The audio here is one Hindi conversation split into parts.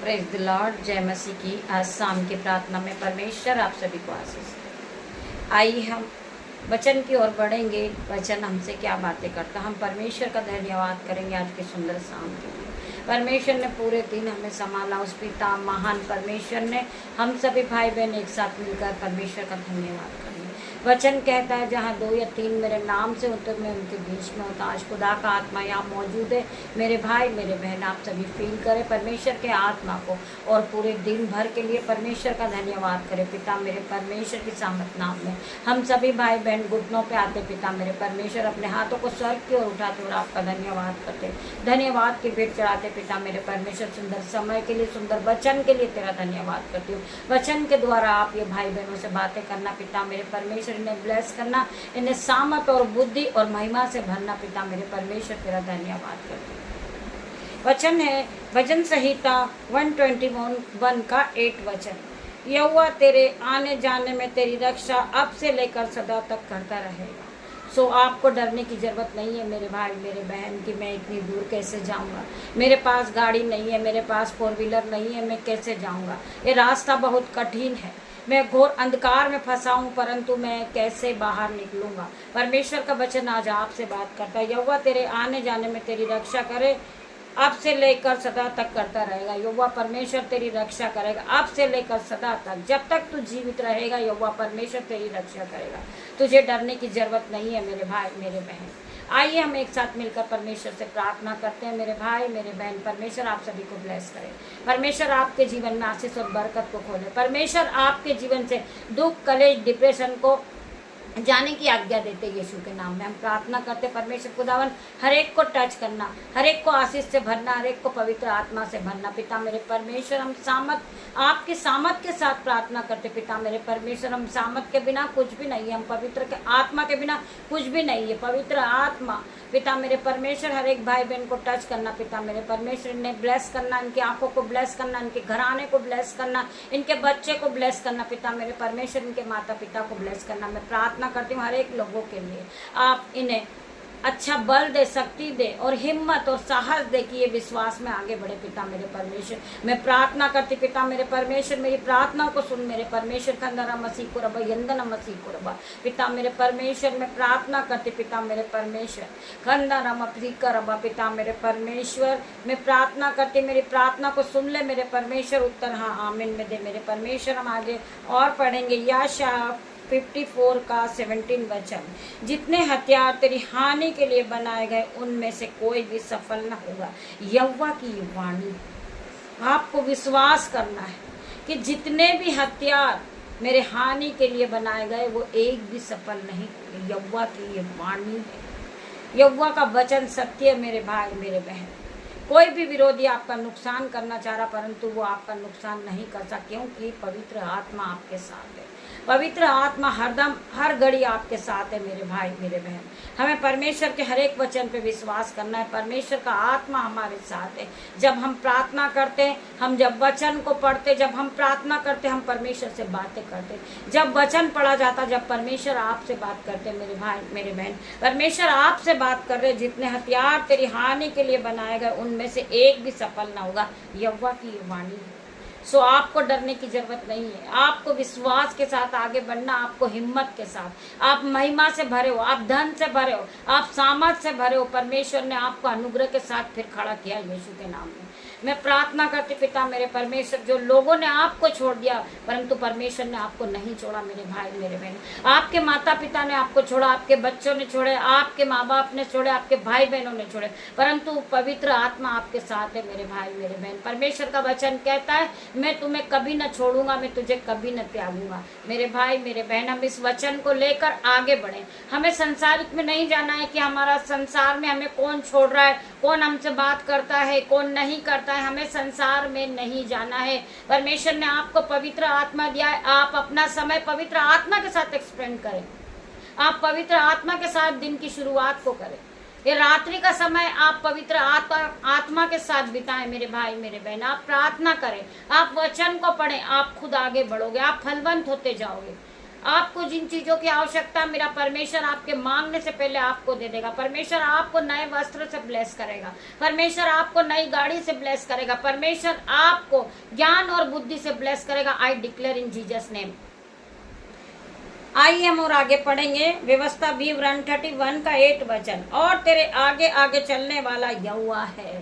Praise the Lord. जय मसीह की। आज शाम की प्रार्थना में परमेश्वर आप सभी को आशीष दे। आइए हम वचन की ओर बढ़ेंगे। वचन हमसे क्या बातें करता, हम परमेश्वर का धन्यवाद करेंगे आज की सुंदर शाम के लिए। परमेश्वर ने पूरे दिन हमें संभाला, उस पिता महान परमेश्वर ने हम सभी भाई बहन एक साथ मिलकर परमेश्वर का धन्यवाद करेंगे। वचन कहता है जहाँ 2 या 3 मेरे नाम से होते मैं उनके बीच में होता। आज खुदा का आत्मा यहाँ मौजूद है। मेरे भाई मेरे बहन आप सभी फील करें परमेश्वर के आत्मा को और पूरे दिन भर के लिए परमेश्वर का धन्यवाद करें। पिता मेरे परमेश्वर की सामर्थ नाम में हम सभी भाई बहन घुटनों पे आते। पिता मेरे परमेश्वर अपने हाथों को स्वर्ग की ओर उठाते और आपका धन्यवाद करते, धन्यवाद की भेंट चढ़ाते। पिता मेरे परमेश्वर सुंदर समय के लिए, सुंदर वचन के लिए तेरा धन्यवाद करती हूँ। वचन के द्वारा आप ये भाई बहनों से बातें करना पिता मेरे परमेश्वर, इन्हें ब्लेस करना, इन्हें सामर्थ और बुद्धि और महिमा से भरना। पिता मेरे परमेश्वर तेरा धन्यवाद करती हूँ। वचन है भजन संहिता 121 का 8 वचन। यहोवा तेरे आने जाने में तेरी रक्षा अब से लेकर सदा तक करता रहेगा। सो आपको डरने की ज़रूरत नहीं है मेरे भाई मेरे बहन कि मैं इतनी दूर कैसे जाऊंगा, मेरे पास गाड़ी नहीं है, मेरे पास 4 व्हीलर नहीं है, मैं कैसे जाऊंगा, ये रास्ता बहुत कठिन है, मैं घोर अंधकार में फंसा हूँ, परंतु मैं कैसे बाहर निकलूंगा। परमेश्वर का वचन आज आपसे बात करता है। यहोवा तेरे आने जाने में तेरी रक्षा करे, अब से लेकर सदा तक करता रहेगा। यहोवा परमेश्वर तेरी रक्षा करेगा अब से लेकर सदा तक। जब तक तू जीवित रहेगा यहोवा परमेश्वर तेरी रक्षा करेगा। तुझे डरने की जरूरत नहीं है मेरे भाई मेरे बहन। आइए हम एक साथ मिलकर परमेश्वर से प्रार्थना करते हैं। मेरे भाई मेरे बहन, परमेश्वर आप सभी को ब्लेस करे। परमेश्वर आपके जीवन में आशीष और बरकत को खोले। परमेश्वर आपके जीवन से दुख, कलेश, डिप्रेशन को जाने की आज्ञा देते यीशु के नाम में हम प्रार्थना करते। परमेश्वर खुदावन हर एक को टच करना, हर एक को आशीष से भरना, हर एक को पवित्र आत्मा से भरना। पिता मेरे परमेश्वर हम सामर्थ आपकी सामर्थ के साथ प्रार्थना करते। पिता मेरे परमेश्वर हम सामर्थ के बिना कुछ भी नहीं है, हम पवित्र के आत्मा के बिना कुछ भी नहीं है। पवित्र आत्मा पिता मेरे परमेश्वर हर एक भाई बहन को टच करना। पिता मेरे परमेश्वर इन्हें ब्लेस करना, इनकी आंखों को ब्लेस करना, इनके घराने को ब्लेस करना, इनके बच्चे को ब्लेस करना। पिता मेरे परमेश्वर इनके माता पिता को ब्लेस करना। मैं प्रार्थना करती हूँ हर एक लोगों के लिए आप इन्हें अच्छा बल दे, शक्ति दे और हिम्मत और साहस दे कि ये विश्वास में आगे बढ़े। पिता मेरे परमेश्वर मैं प्रार्थना करती। पिता मेरे परमेश्वर मेरी प्रार्थना को सुन मेरे परमेश्वर। खंदरा मसीह को रबा, यंदना मसीह को रबा। पिता मेरे परमेश्वर मैं प्रार्थना करती। पिता मेरे परमेश्वर खंदरा मसीह का रबा। पिता मेरे परमेश्वर मैं प्रार्थना करती, मेरी प्रार्थना को सुन ले मेरे परमेश्वर। उत्तर हाँ आमीन में दे मेरे परमेश्वर। हम आगे और पढ़ेंगे यशायाह 54 का 17 वचन। जितने हथियार तेरी हानि के लिए बनाए गए उनमें से कोई भी सफल न होगा। यहोवा की ये वाणी आपको विश्वास करना है कि जितने भी हथियार मेरे हानि के लिए बनाए गए वो एक भी सफल नहीं होंगे। यहोवा की ये वाणी है, यहोवा का वचन सत्य है मेरे भाई मेरे बहन। कोई भी विरोधी आपका नुकसान करना चाह रहा परंतु वो आपका नुकसान नहीं कर सकता, क्योंकि पवित्र आत्मा आपके साथ है। पवित्र आत्मा हरदम हर घड़ी आपके साथ है मेरे भाई मेरे बहन। हमें परमेश्वर के हर एक वचन पे विश्वास करना है। परमेश्वर का आत्मा हमारे साथ है। जब हम प्रार्थना करते हैं, हम जब वचन को पढ़ते, जब हम प्रार्थना करते, हम परमेश्वर से बातें करते। जब वचन पढ़ा जाता, जब परमेश्वर आपसे बात करते मेरे भाई मेरे बहन, परमेश्वर आपसे बात कर रहे। जितने हथियार तेरी हानि के लिए बनाए गए उनमें से एक भी सफल ना होगा। यहोवा की ये वाणी है। सो आपको डरने की जरूरत नहीं है। आपको विश्वास के साथ आगे बढ़ना, आपको हिम्मत के साथ। आप महिमा से भरे हो, आप धन से भरे हो, आप सामर्थ से भरे हो। परमेश्वर ने आपको अनुग्रह के साथ फिर खड़ा किया यीशु के नाम में। मैं प्रार्थना करती पिता मेरे परमेश्वर, जो लोगों ने आपको छोड़ दिया परंतु परमेश्वर ने आपको नहीं छोड़ा मेरे भाई मेरे बहन। आपके माता पिता ने आपको छोड़ा, आपके बच्चों ने छोड़े, आपके माँ बाप ने छोड़े, आपके भाई बहनों ने छोड़े, परंतु पवित्र आत्मा आपके साथ है मेरे भाई मेरे बहन। परमेश्वर का वचन कहता है मैं तुम्हें कभी न छोड़ूंगा, मैं तुझे कभी न त्यागूंगा। मेरे भाई मेरे बहन हम इस वचन को लेकर आगे बढ़े। हमें संसारिक में नहीं जाना है कि हमारा संसार में हमें कौन छोड़ रहा है, कौन हमसे बात करता है, कौन नहीं करता है। हमें संसार में नहीं जाना है। परमेश्वर ने आपको पवित्र आत्मा दिया है। आप अपना समय पवित्र आत्मा के साथ एक्सपेंड करें। आप पवित्र आत्मा के साथ दिन की शुरुआत को करें। ये रात्रि का समय आप पवित्र आत्मा के साथ बिताएं मेरे भाई मेरे बहन। आप प्रार्थना करें, आप वचन को पढ़ें, आप खुद आगे बढ़ोगे, आप फलवंत होते जाओगे। आपको जिन चीजों की आवश्यकता मेरा परमेश्वर आपके मांगने से पहले आपको दे देगा। परमेश्वर आपको नए वस्त्र से ब्लेस करेगा। परमेश्वर आपको नई गाड़ी से ब्लेस करेगा। परमेश्वर आपको ज्ञान और बुद्धि से ब्लेस करेगा। I declare in Jesus name. आइए हम और आगे पढ़ेंगे व्यवस्था विवरण 31 का 8 वचन। और तेरे आगे आगे चलने वाला यहोवा है,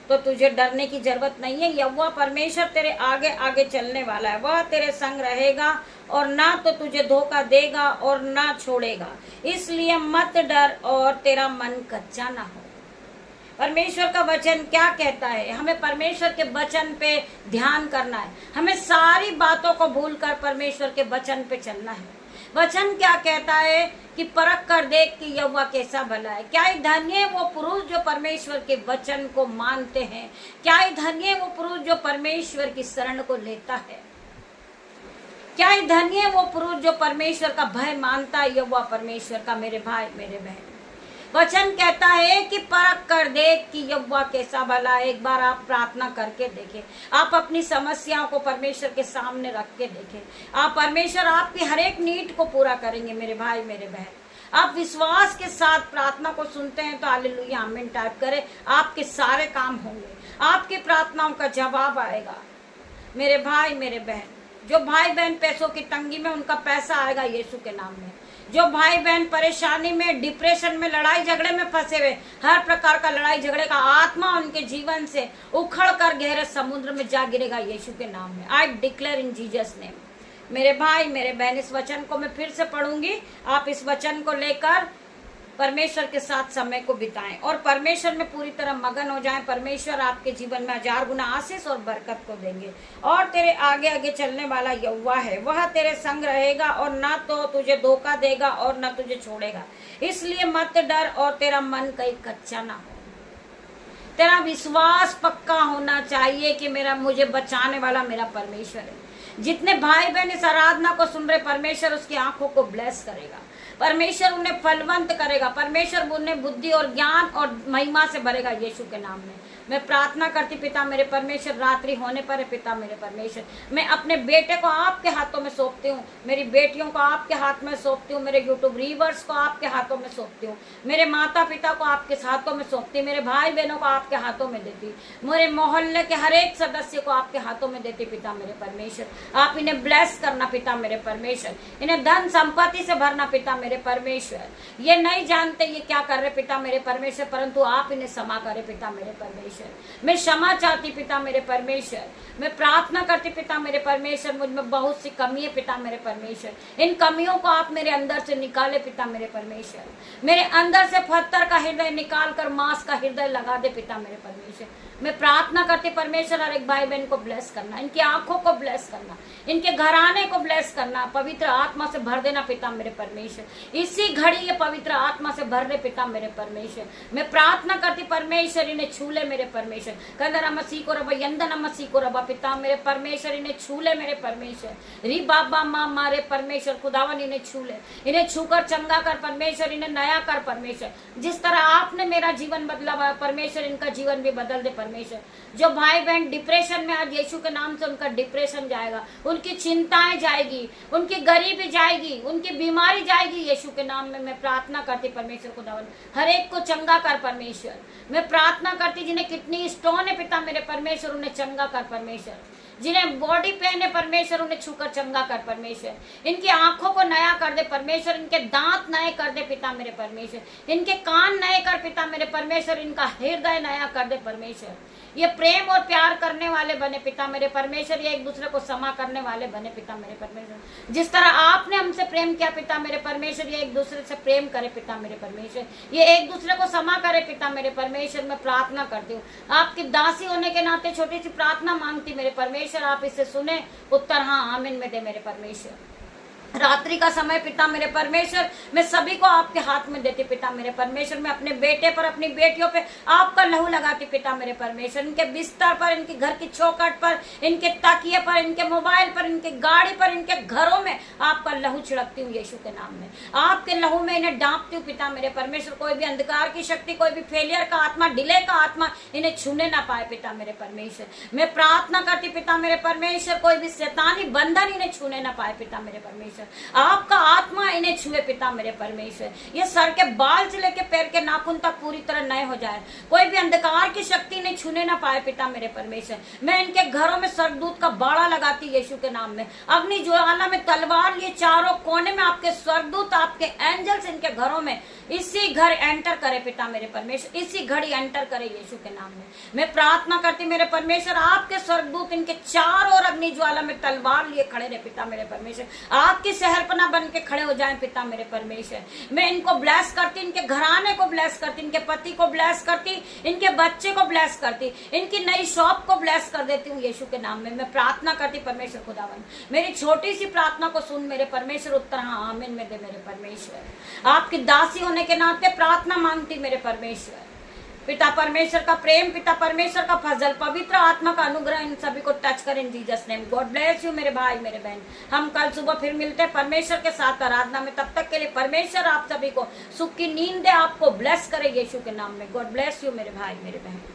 तो तुझे डरने की जरूरत नहीं है। यहोवा परमेश्वर तेरे आगे आगे चलने वाला है। वह तेरे संग रहेगा और ना तो तुझे धोखा देगा और ना छोड़ेगा। इसलिए मत डर और तेरा मन कच्चा ना हो। परमेश्वर का वचन क्या कहता है? हमें परमेश्वर के वचन पे ध्यान करना है। हमें सारी बातों को भूलकर परमेश्वर के वचन पे चलना है। वचन क्या कहता है कि परख कर देख कि यहोवा कैसा भला है। क्या ही धन्य है वो पुरुष जो परमेश्वर के वचन को मानते हैं। क्या ही धन्य है वो पुरुष जो परमेश्वर की शरण को लेता है। क्या ही धन्य है वो पुरुष जो परमेश्वर का भय मानता है। यहोवा परमेश्वर का मेरे भाई मेरे बहन, वचन कहता है कि परख कर देख कि यहोवा कैसा भला है। एक बार आप प्रार्थना करके देखें। आप अपनी समस्याओं को परमेश्वर के सामने रख के देखें। आप परमेश्वर आपकी हर एक नीड को पूरा करेंगे मेरे भाई मेरे बहन। आप विश्वास के साथ प्रार्थना को सुनते हैं तो हालेलुया आमीन टाइप करें। आपके सारे काम होंगे। आपकी प्रार्थनाओं का जवाब आएगा मेरे भाई मेरे बहन। जो भाई बहन पैसों की तंगी में, उनका पैसा आएगा यीशु के नाम में। जो भाई बहन परेशानी में, डिप्रेशन में, लड़ाई झगड़े में फंसे हुए, हर प्रकार का लड़ाई झगड़े का आत्मा उनके जीवन से उखड़ कर गहरे समुद्र में जा गिरेगा यीशु के नाम में। I declare in Jesus name. मेरे भाई मेरे बहन, इस वचन को मैं फिर से पढ़ूंगी। आप इस वचन को लेकर परमेश्वर के साथ समय को बिताएं और परमेश्वर में पूरी तरह मगन हो जाएं। परमेश्वर आपके जीवन में 1000 गुना आशीष और बरकत को देंगे। और तेरे आगे आगे चलने वाला यहोवा है, वह तेरे संग रहेगा और ना तो तुझे धोखा देगा और ना तुझे छोड़ेगा। इसलिए मत डर और तेरा मन कहीं कच्चा ना हो। तेरा विश्वास पक्का होना चाहिए कि मुझे बचाने वाला मेरा परमेश्वर है। जितने भाई बहन इस आराधना को सुन रहे, परमेश्वर उसकी आंखों को ब्लेस करेगा। परमेश्वर उन्हें फलवंत करेगा। परमेश्वर उन्हें बुद्धि और ज्ञान और महिमा से भरेगा यीशु के नाम में। मैं प्रार्थना करती पिता मेरे परमेश्वर, रात्रि होने पर है पिता मेरे परमेश्वर, मैं अपने बेटे को आपके हाथों में सौंपती हूँ। मेरी बेटियों को आपके हाथ में सौंपती हूँ। मेरे यूट्यूब रीवर्स को आपके हाथों में सौंपती हूँ। मेरे माता पिता को आपके हाथों में सौंपती हूँ। मेरे भाई बहनों को आपके हाथों में देती हूँ। मेरे मोहल्ले के हर एक सदस्य को आपके हाथों में देती पिता मेरे परमेश्वर। आप इन्हें ब्लेस करना पिता मेरे परमेश्वर। इन्हें धन संपत्ति से भरना पिता मेरे परमेश्वर। ये नहीं जानते ये क्या कर रहे पिता मेरे परमेश्वर, परंतु आप इन्हें क्षमा करे पिता मेरे परमेश्वर। मैं क्षमा चाहती पिता मेरे परमेश्वर। मैं प्रार्थना करती पिता मेरे परमेश्वर, मुझ में बहुत सी कमी है पिता मेरे परमेश्वर। इन कमियों को आप मेरे अंदर से निकाले पिता मेरे परमेश्वर। मेरे अंदर से पत्थर का हृदय निकाल कर मांस का हृदय लगा दे पिता मेरे परमेश्वर। मैं प्रार्थना करती परमेश्वर, हर एक भाई बहन को ब्लेस करना, इनकी आंखों को ब्लेस करना, इनके घराने को ब्लेस करना, पवित्र आत्मा से भर देना पिता मेरे परमेश्वर। इसी घड़ी ये पवित्र आत्मा से भर दे पिता मेरे परमेश्वर। मैं प्रार्थना करती परमेश्वर, इन्हें छू ले मेरे परमेश्वर। कंदरा मसीह को रबा, यंदना मसीह को रबा पिता मेरे परमेश्वर, इन्हें छू ले मेरे परमेश्वर। री बाबा माँ मारे परमेश्वर, खुदावन इन्हें छू ले, इन्हें छूकर चंगा कर परमेश्वर, इन्हें नया कर परमेश्वर। जिस तरह आपने मेरा जीवन बदला परमेश्वर, इनका जीवन भी बदल दे परमेश्वर। जो भाई बहन डिप्रेशन में, आज यीशु के नाम से उनका डिप्रेशन जाएगा, उनकी चिंताएं जाएगी, उनकी गरीबी जाएगी, उनकी बीमारी जाएगी यीशु के नाम में। मैं प्रार्थना करती परमेश्वर खुदावन, हर एक को चंगा कर परमेश्वर। मैं प्रार्थना करती जिन्हें किडनी स्टोन है पिता मेरे परमेश्वर, उन्हें चंगा कर परमेश्वर। जिन्हें बॉडी पेन है परमेश्वर, उन्हें छूकर चंगा कर परमेश्वर। इनकी आंखों को नया कर दे परमेश्वर, इनके दांत नए कर दे पिता मेरे परमेश्वर, इनके कान नए कर पिता मेरे परमेश्वर, इनका हृदय नया कर दे परमेश्वर। ये प्रेम और प्यार करने वाले बने पिता मेरे परमेश्वर। ये एक दूसरे को क्षमा करने वाले बने पिता मेरे परमेश्वर। जिस तरह आपने हमसे प्रेम किया पिता मेरे परमेश्वर, ये एक दूसरे से प्रेम करे पिता मेरे परमेश्वर। ये एक दूसरे को क्षमा करे पिता मेरे परमेश्वर। मैं प्रार्थना करती हूँ, आपकी दासी होने के नाते छोटी सी प्रार्थना मांगती मेरे परमेश्वर, आप इसे सुने, उत्तर हाँ आमीन में दे मेरे परमेश्वर। रात्रि का समय पिता मेरे परमेश्वर, मैं सभी को आपके हाथ में देती पिता मेरे परमेश्वर। मैं अपने बेटे पर, अपनी बेटियों पे आपका लहू लगाती पिता मेरे परमेश्वर। इनके बिस्तर पर, इनके घर की चौखट पर, इनके तकिए पर, इनके मोबाइल पर, इनके गाड़ी पर, इनके घरों में आपका लहू छिड़कती हूँ यीशु के नाम में। आपके लहू में इन्हें डांपती हूँ पिता मेरे परमेश्वर। कोई भी अंधकार की शक्ति, कोई भी फेलियर का आत्मा, डिले का आत्मा इन्हें छूने ना पाए पिता मेरे परमेश्वर। मैं प्रार्थना करती पिता मेरे परमेश्वर, कोई भी शैतानी बंधन इन्हें छूने ना पाए पिता मेरे परमेश्वर। परमेश्वर। आपका आत्मा इन्हें छुए पिता मेरे परमेश्वर। ये सर के बाल से लेके पैर के नाखून तक पूरी तरह नए हो जाए। कोई भी अंधकार की शक्ति इन्हें छूने ना पाए पिता मेरे परमेश्वर। मैं इनके घरों में स्वर्गदूत का बाड़ा लगाती यीशु के नाम में। अग्नि ज्वाला में तलवार लिए चारों कोने में आपके स्वर्गदूत, आपके एंजल्स इनके घरों में इसी घर एंटर करे पिता मेरे परमेश्वर। इसी घड़ी एंटर करे यीशु के नाम में। मैं प्रार्थना करती मेरे परमेश्वर, आपके स्वर्गदूत इनके चारों ओर अग्नि ज्वाला में तलवार लिए खड़े रहे पिता मेरे परमेश्वर। आपकी शहरपना बन के खड़े हो जाएं पिता मेरे परमेश्वर। मैं इनको ब्लेस करती, इनके घराने को ब्लेस करती, इनके पति को ब्लेस करती, इनके बच्चे को ब्लेस करती, इनकी नई शॉप को ब्लेस कर देती हूँ यीशु के नाम में। मैं प्रार्थना करती परमेश्वर खुदावन, मेरी छोटी सी प्रार्थना को सुन मेरे परमेश्वर। उत्तर हाँ आमीन में दे मेरे परमेश्वर। आपकी दासी होने के नाते प्रार्थना मांगती मेरे परमेश्वर। पिता परमेश्वर का प्रेम, पिता परमेश्वर का फजल, पवित्र आत्मा का अनुग्रह इन सभी को टच करें इन Jesus name. God bless you मेरे भाई मेरे बहन। हम कल सुबह फिर मिलते हैं परमेश्वर के साथ आराधना में। तब तक के लिए परमेश्वर आप सभी को सुख की नींद दे, आपको ब्लेस करे यीशु के नाम में। गॉड ब्लेस यू मेरे भाई मेरे बहन।